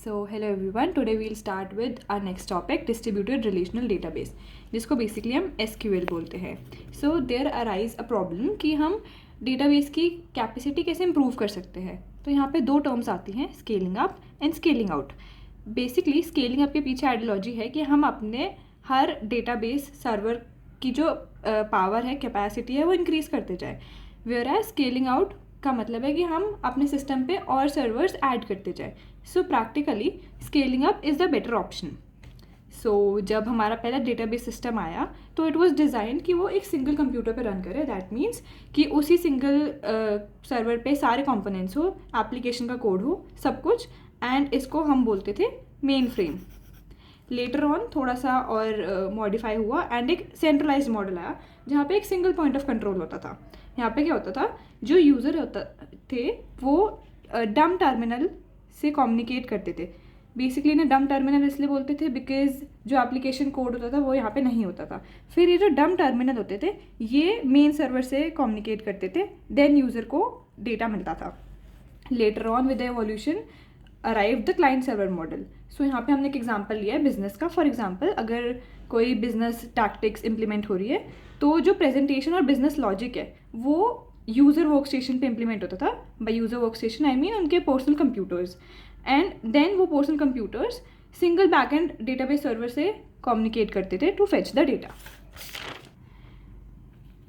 Hello everyone, today we'll start with our next topic, distributed relational database, जिसको basically हम SQL बोलते हैं. So there arise a problem कि हम database की कैपेसिटी कैसे इम्प्रूव कर सकते हैं. तो यहाँ पे दो टर्म्स आती हैं, scaling up and scaling out. Basically scaling up के पीछे आइडियोलॉजी है कि हम अपने हर डेटाबेस सर्वर की जो पावर है, कैपेसिटी है, वो इंक्रीज़ करते जाए. वेयर एज स्केलिंग आउट का मतलब है कि हम अपने सिस्टम पे और सर्वर्स ऐड करते जाए. So practically scaling up is the better option. So जब हमारा पहला डेटाबेस सिस्टम आया तो इट वाज डिज़ाइन कि वो एक सिंगल कंप्यूटर पे रन करे. दैट मीन्स कि उसी सिंगल सर्वर पे सारे कंपोनेंट्स हो, एप्लीकेशन का कोड हो, सब कुछ. एंड इसको हम बोलते थे मेन फ्रेम. लेटर ऑन थोड़ा सा और मॉडिफाई हुआ एंड एक सेंट्रलाइज्ड मॉडल आया जहाँ पे एक सिंगल पॉइंट ऑफ कंट्रोल होता था. यहाँ पे क्या होता था, जो यूज़र होता थे वो डम टर्मिनल से कम्युनिकेट करते थे. बेसिकली ना डम टर्मिनल इसलिए बोलते थे बिकॉज जो एप्लीकेशन कोड होता था वो यहाँ पे नहीं होता था. फिर ये जो डम टर्मिनल होते थे ये मेन सर्वर से कम्युनिकेट करते थे, देन यूज़र को डेटा मिलता था. Later on with the evolution arrive the client server model. So यहाँ पे हमने एक एग्जांपल लिया है बिजनेस का. फॉर एग्जांपल अगर कोई बिजनेस टैक्टिक्स इम्प्लीमेंट हो रही है तो जो प्रेजेंटेशन और बिजनेस लॉजिक है वो यूज़र वर्क स्टेशन पर इम्प्लीमेंट होता था. By user work station I mean उनके पर्सनल कंप्यूटर्स. एंड देन वो personal computers single backend database server से कम्युनिकेट करते थे to fetch the data.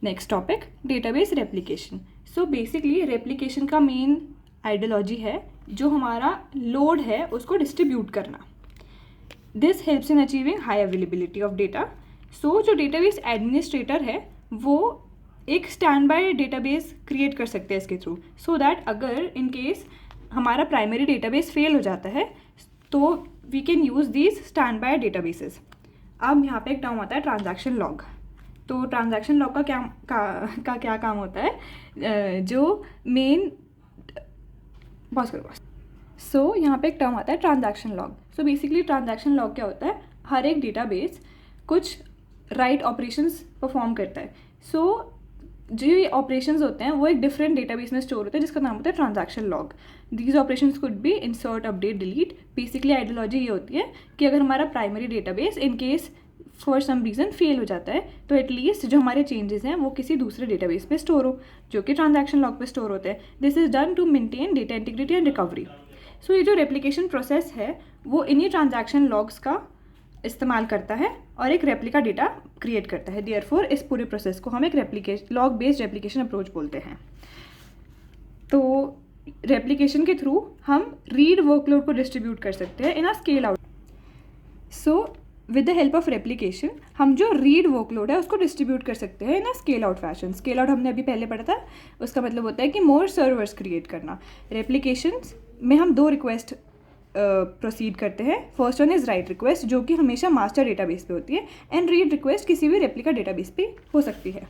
Next topic, database replication. So basically replication का main ideology है जो हमारा लोड है उसको डिस्ट्रीब्यूट करना. This helps in achieving high availability of data. So जो डेटाबेस एडमिनिस्ट्रेटर है वो एक स्टैंड बाय डेटाबेस क्रिएट कर सकते हैं इसके थ्रू, सो दैट अगर इन केस हमारा प्राइमरी डेटाबेस फेल हो जाता है तो we can use these stand by databases. अब यहाँ पे एक टर्म आता है ट्रांजैक्शन लॉग. तो ट्रांजैक्शन लॉग का क्या काम होता है, जो मेन सो यहाँ पे एक टर्म आता है transaction log. So basically transaction log क्या होता है, हर एक डेटाबेस कुछ राइट ऑपरेशंस परफॉर्म करता है. सो जो ये ऑपरेशंस होते हैं वो एक डिफरेंट डेटाबेस में स्टोर होते हैं जिसका नाम होता है transaction log. These operations could be insert, update, delete. Basically ideology ये होती है कि अगर हमारा प्राइमरी डेटाबेस in case for some reason fail हो जाता है तो एटलीस्ट जो हमारे चेंजेस हैं वो किसी दूसरे डेटाबेस पे स्टोर हो जो कि ट्रांजैक्शन लॉग पे स्टोर होते हैं. This is done to maintain data integrity and recovery. So ये जो रेप्लिकेशन प्रोसेस है वो इन्हीं ट्रांजैक्शन लॉग्स का इस्तेमाल करता है और एक रेप्लिका डेटा क्रिएट करता है. देयरफॉर इस पूरे प्रोसेस को हम एक लॉग बेस्ड रेप्लिकेशन अप्रोच बोलते हैं. तो रेप्लिकेशन के थ्रू हम रीड वर्कलोड को डिस्ट्रीब्यूट कर सकते हैं in a scale out. So with the help of replication हम जो रीड वर्कलोड है उसको डिस्ट्रीब्यूट कर सकते हैं in a scale out fashion. Scale out हमने अभी पहले पढ़ा था, उसका मतलब होता है कि मोर सर्वर्स क्रिएट करना. रेप्लिकेशन में हम दो रिक्वेस्ट प्रोसीड करते हैं. First one is right request जो कि हमेशा मास्टर डेटाबेस पे होती है, एंड रीड रिक्वेस्ट किसी भी रेप्लिका डेटाबेस पे हो सकती है.